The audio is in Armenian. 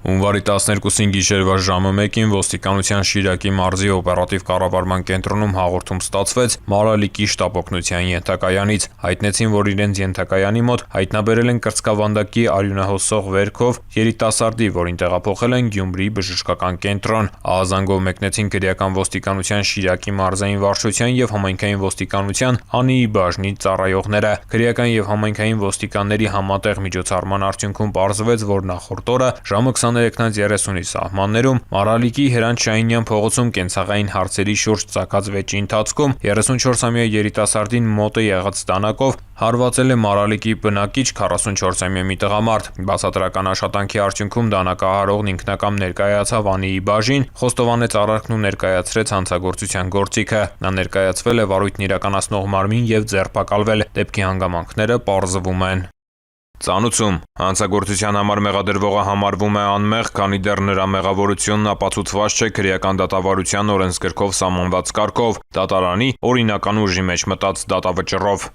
Հունվարի 12-ին գիշերվա ժամը 1-ին ոստիկանության Շիրակի մարզի օպերատիվ կառավարման կենտրոնում հաղորդում ստացվեց Մարալիկի շտապօգնության ենթակայանից։ Հայտնեցին, որ իրենց ենթակայանի մոտ հայտնաբերել են կրծքավանդակի արյունահոսող վերքով երիտասարդի, որին տեղափոխել են Գյումրի բժշկական կենտրոն։ Ահազանգով մեկնեցին քրեական ոստիկանության Շիրակի մարզային վարչության եւ համայնքային ոստիկանության Անիի բաժնի ծառայողները։ Քրեական եւ համայնքային ոստիկանների համատեղ միջոցառման արդյունքում պարզվեց, որ նախորդ օրը ժամը 23:30-ի սահմաններում Մարալիկի Հրանտ Շահինյան փողոցում կենցաղային հարցերի շուրջ ծագած վեճի ընթացքում 34-ամյա երիտասարդին մոտ է եղած դանակով հարվածել է Մարալիկի բնակիչ 44-ամյա մի տղամարդ։ Բացատրական աշխատանքի արդյունքում դանակահարողն ինքնակամ ներկայացավ Անիի բաժին, խոստովանեց առարկն ու ներկայացրեց հանցագործության գործիքը։ Նա ներկայացվել է վարույթն իրականացնող մարմին եւ ձերբակալվել։ Դեպքի հանգամանքները պարզվում են։ Ծանուցում հանցագործության համար մեղադրվողը համարվում է անմեղ, քանի դեռ նրա մեղավորությունն ապացուցված չէ քրեական դատավարության օրենսգրքով սահմանված կարգով՝ դատարանի օրինական ուժի մեջ մտած դատավճռով։